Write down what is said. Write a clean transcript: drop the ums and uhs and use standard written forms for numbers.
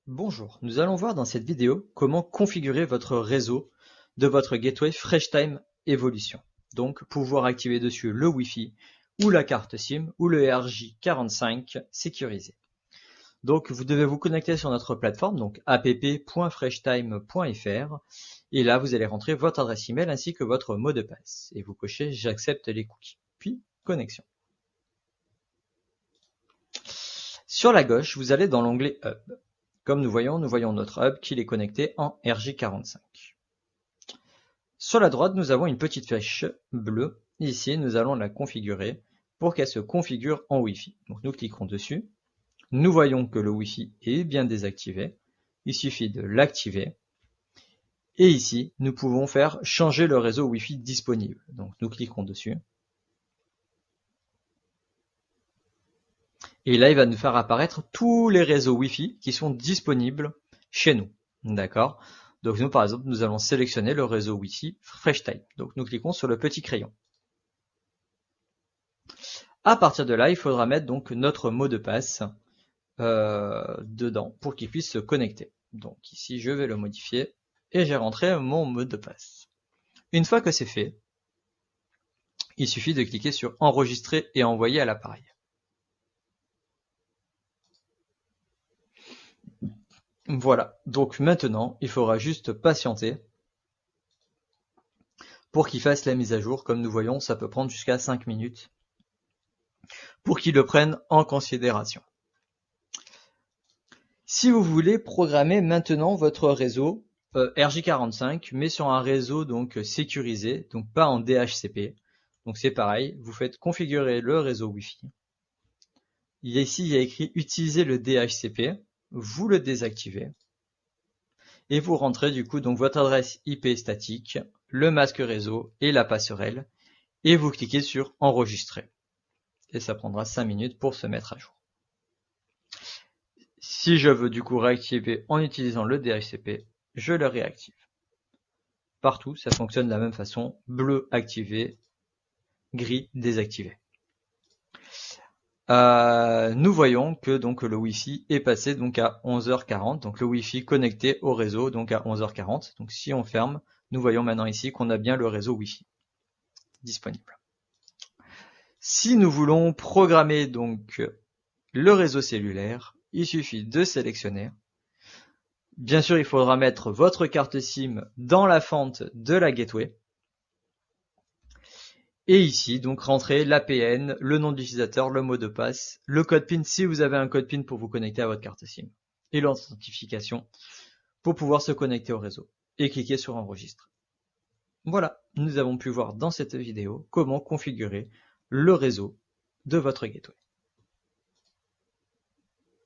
Bonjour, nous allons voir dans cette vidéo comment configurer votre réseau de votre gateway FreshTime Evolution. Donc pouvoir activer dessus le Wi-Fi ou la carte SIM ou le RJ45 sécurisé. Donc vous devez vous connecter sur notre plateforme, donc app.freshtime.fr, et là vous allez rentrer votre adresse email ainsi que votre mot de passe et vous cochez j'accepte les cookies, puis connexion. Sur la gauche, vous allez dans l'onglet Hub. Comme nous voyons notre hub qui est connecté en RJ45. Sur la droite, nous avons une petite flèche bleue. Ici, nous allons la configurer pour qu'elle se configure en Wi-Fi. Donc nous cliquons dessus. Nous voyons que le Wi-Fi est bien désactivé. Il suffit de l'activer. Et ici, nous pouvons faire changer le réseau Wi-Fi disponible. Donc nous cliquons dessus. Et là, il va nous faire apparaître tous les réseaux Wi-Fi qui sont disponibles chez nous. D'accord? Donc nous, par exemple, nous allons sélectionner le réseau Wi-Fi FreshTime. Donc nous cliquons sur le petit crayon. À partir de là, il faudra mettre donc notre mot de passe dedans pour qu'il puisse se connecter. Donc ici, je vais le modifier et j'ai rentré mon mot de passe. Une fois que c'est fait, il suffit de cliquer sur enregistrer et envoyer à l'appareil. Voilà, donc maintenant, il faudra juste patienter pour qu'il fasse la mise à jour. Comme nous voyons, ça peut prendre jusqu'à 5 minutes pour qu'il le prenne en considération. Si vous voulez programmer maintenant votre réseau RJ45, mais sur un réseau donc sécurisé, donc pas en DHCP, donc c'est pareil, vous faites configurer le réseau Wi-Fi. Ici, il y a écrit utiliser le DHCP, vous le désactivez. Et vous rentrez du coup donc votre adresse IP statique, le masque réseau et la passerelle, et vous cliquez sur enregistrer. Et ça prendra 5 minutes pour se mettre à jour. Si je veux du coup réactiver en utilisant le DHCP, je le réactive. Partout, ça fonctionne de la même façon, bleu activé, gris désactivé. Nous voyons que donc le Wi-Fi est passé donc à 11h40, donc le Wi-Fi connecté au réseau donc à 11h40. Donc si on ferme, nous voyons maintenant ici qu'on a bien le réseau Wi-Fi disponible. Si nous voulons programmer donc le réseau cellulaire, il suffit de sélectionner. Bien sûr, il faudra mettre votre carte SIM dans la fente de la gateway. Et ici, donc rentrer l'APN, le nom d'utilisateur, le mot de passe, le code PIN si vous avez un code PIN pour vous connecter à votre carte SIM. Et l'authentification pour pouvoir se connecter au réseau. Et cliquer sur enregistrer. Voilà, nous avons pu voir dans cette vidéo comment configurer le réseau de votre gateway.